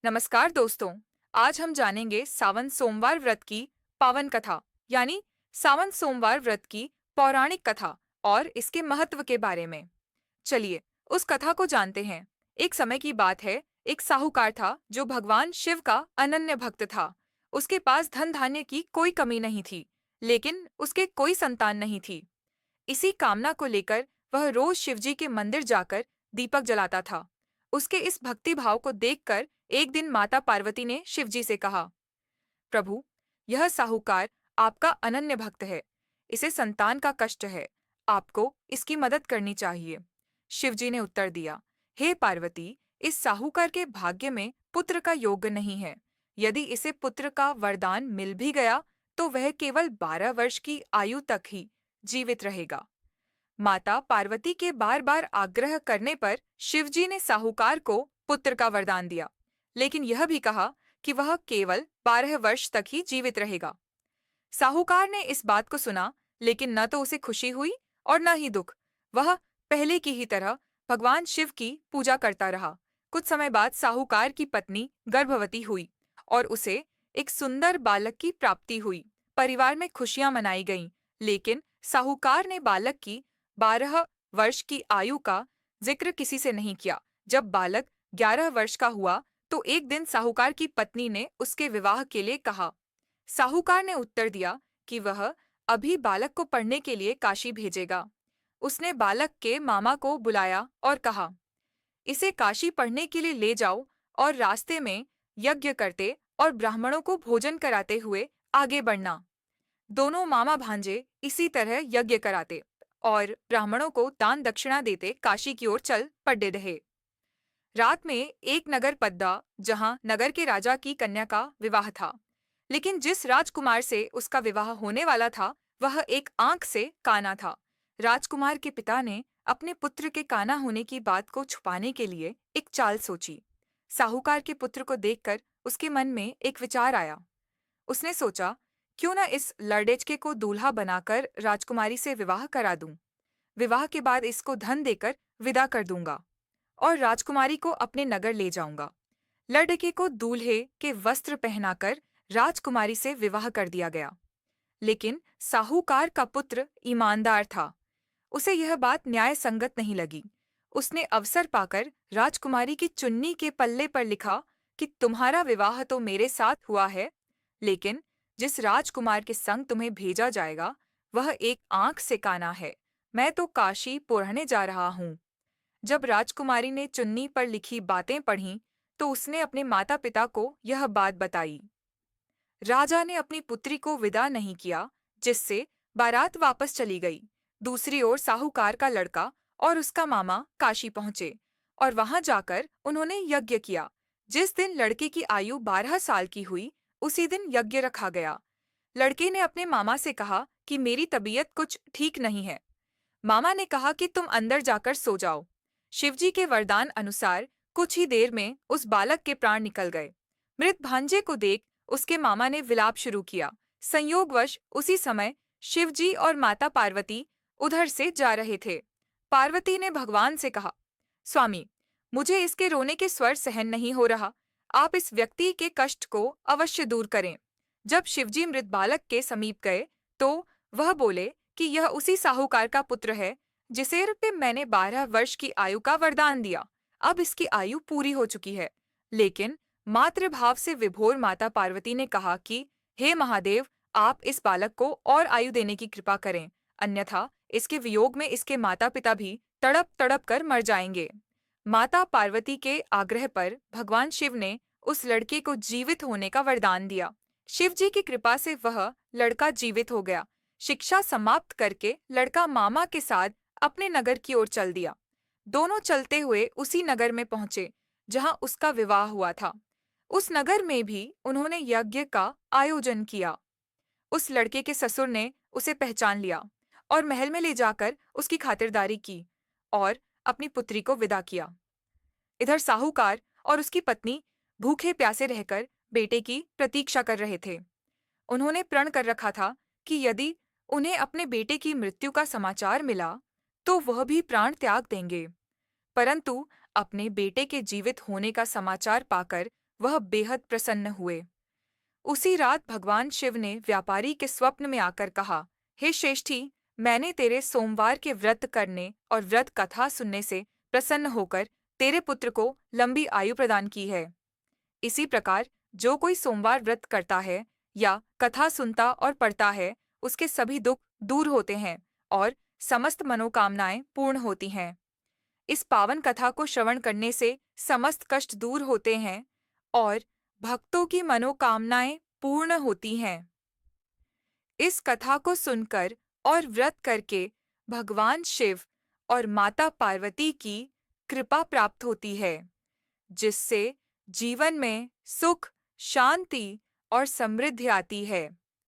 नमस्कार दोस्तों। आज हम जानेंगे सावन सोमवार व्रत की पावन कथा, यानी सावन सोमवार व्रत की पौराणिक कथा और इसके महत्व के बारे में। चलिए उस कथा को जानते हैं। एक समय की बात है, एक साहूकार था जो भगवान शिव का अनन्य भक्त था। उसके पास धन धान्य की कोई कमी नहीं थी, लेकिन उसके कोई संतान नहीं थी। इसी कामना को लेकर वह रोज शिवजी के मंदिर जाकर दीपक जलाता था। उसके इस भक्ति भाव को देखकर एक दिन माता पार्वती ने शिवजी से कहा, प्रभु, यह साहूकार आपका अनन्य भक्त है। इसे संतान का कष्ट है। आपको इसकी मदद करनी चाहिए। शिवजी ने उत्तर दिया, हे पार्वती, इस साहूकार के भाग्य में पुत्र का योग नहीं है। यदि इसे पुत्र का वरदान मिल भी गया तो वह केवल 12 वर्ष की आयु तक ही जीवित रहेगा। माता पार्वती के बार बार आग्रह करने पर शिवजी ने साहूकार को पुत्र का वरदान दिया, लेकिन यह भी कहा कि वह केवल 12 वर्ष तक ही जीवित रहेगा। साहूकार ने इस बात को सुना, लेकिन न तो उसे खुशी हुई और न ही दुख। वह पहले की ही तरह भगवान शिव की पूजा करता रहा। कुछ समय बाद साहूकार की पत्नी गर्भवती हुई और उसे एक सुंदर बालक की प्राप्ति हुई। परिवार में खुशियां मनाई गईं, लेकिन साहूकार ने बालक की 12 वर्ष की आयु का जिक्र किसी से नहीं किया। जब बालक 11 वर्ष का हुआ तो एक दिन साहूकार की पत्नी ने उसके विवाह के लिए कहा। साहूकार ने उत्तर दिया कि वह अभी बालक को पढ़ने के लिए काशी भेजेगा। उसने बालक के मामा को बुलाया और कहा, इसे काशी पढ़ने के लिए ले जाओ और रास्ते में यज्ञ करते और ब्राह्मणों को भोजन कराते हुए आगे बढ़ना। दोनों मामा भांजे इसी तरह यज्ञ कराते और ब्राह्मणों को दान दक्षिणा देते काशी की ओर चल पड़े रहे। रात में एक नगर पद्दा, जहां नगर के राजा की कन्या का विवाह था। लेकिन जिस राजकुमार से उसका विवाह होने वाला था, वह एक आंख से काना था। राजकुमार के पिता ने अपने पुत्र के काना होने की बात को छुपाने के लिए एक चाल सोची। साहूकार के पुत्र को देखकर उसके मन में एक विचार आया। उसने सोचा, क्यों न इस लड़ेचके को दूल्हा बनाकर राजकुमारी से विवाह करा दूं। विवाह के बाद इसको धन देकर विदा कर दूंगा और राजकुमारी को अपने नगर ले जाऊंगा। लड़के को दूल्हे के वस्त्र पहनाकर राजकुमारी से विवाह कर दिया गया। लेकिन साहूकार का पुत्र ईमानदार था। उसे यह बात न्याय संगत नहीं लगी। उसने अवसर पाकर राजकुमारी की चुन्नी के पल्ले पर लिखा कि तुम्हारा विवाह तो मेरे साथ हुआ है, लेकिन जिस राजकुमार के संग तुम्हें भेजा जाएगा वह एक आंख से काना है। मैं तो काशी पढ़ने जा रहा हूँ। जब राजकुमारी ने चुन्नी पर लिखी बातें पढ़ीं, तो उसने अपने माता पिता को यह बात बताई। राजा ने अपनी पुत्री को विदा नहीं किया, जिससे बारात वापस चली गई। दूसरी ओर साहूकार का लड़का और उसका मामा काशी पहुंचे और वहां जाकर उन्होंने यज्ञ किया। जिस दिन लड़के की आयु 12 साल की हुई, उसी दिन यज्ञ रखा गया। लड़के ने अपने मामा से कहा कि मेरी तबीयत कुछ ठीक नहीं है। मामा ने कहा कि तुम अंदर जाकर सो जाओ। शिवजी के वरदान अनुसार कुछ ही देर में उस बालक के प्राण निकल गए। मृत भांजे को देख उसके मामा ने विलाप शुरू किया। संयोगवश उसी समय शिवजी और माता पार्वती उधर से जा रहे थे। पार्वती ने भगवान से कहा, स्वामी, मुझे इसके रोने के स्वर सहन नहीं हो रहा। आप इस व्यक्ति के कष्ट को अवश्य दूर करें। जब शिवजी मृत बालक के समीप गए तो वह बोले कि यह उसी साहूकार का पुत्र है जिसे पे मैंने 12 वर्ष की आयु का वरदान दिया। अब इसकी आयु पूरी हो चुकी है। लेकिन मातृभाव से विभोर माता पार्वती ने कहा कि हे महादेव, आप इस बालक को और आयु देने की कृपा करें, अन्यथा इसके वियोग में इसके माता पिता भी तड़प तड़प कर मर जाएंगे। माता पार्वती के आग्रह पर भगवान शिव ने उस लड़के को जीवित होने का वरदान दिया। शिव जी की कृपा से वह लड़का जीवित हो गया। शिक्षा समाप्त करके लड़का मामा के साथ अपने नगर की ओर चल दिया। दोनों चलते हुए उसी नगर में पहुंचे जहां उसका विवाह हुआ था। उस नगर में भी उन्होंने यज्ञ का आयोजन किया। उस लड़के के ससुर ने उसे पहचान लिया और महल में ले जाकर उसकी खातिरदारी की और अपनी पुत्री को विदा किया। इधर साहूकार और उसकी पत्नी भूखे प्यासे रहकर बेटे की प्रतीक्षा कर रहे थे। उन्होंने प्रण कर रखा था कि यदि उन्हें अपने बेटे की मृत्यु का समाचार मिला तो वह भी प्राण त्याग देंगे। परंतु अपने बेटे के जीवित होने का समाचार पाकर वह बेहद प्रसन्न हुए। उसी रात भगवान शिव ने व्यापारी के स्वप्न में आकर कहा, हे श्रेष्ठी, मैंने तेरे सोमवार के व्रत करने और व्रत कथा सुनने से प्रसन्न होकर तेरे पुत्र को लंबी आयु प्रदान की है। इसी प्रकार जो कोई सोमवार व्रत करता है या कथा सुनता और पढ़ता है, उसके सभी दुख दूर होते हैं और समस्त मनोकामनाएं पूर्ण होती हैं। इस पावन कथा को श्रवण करने से समस्त कष्ट दूर होते हैं और भक्तों की मनोकामनाएं पूर्ण होती हैं। इस कथा को सुनकर और व्रत करके भगवान शिव और माता पार्वती की कृपा प्राप्त होती है, जिससे जीवन में सुख, शांति और समृद्धि आती है।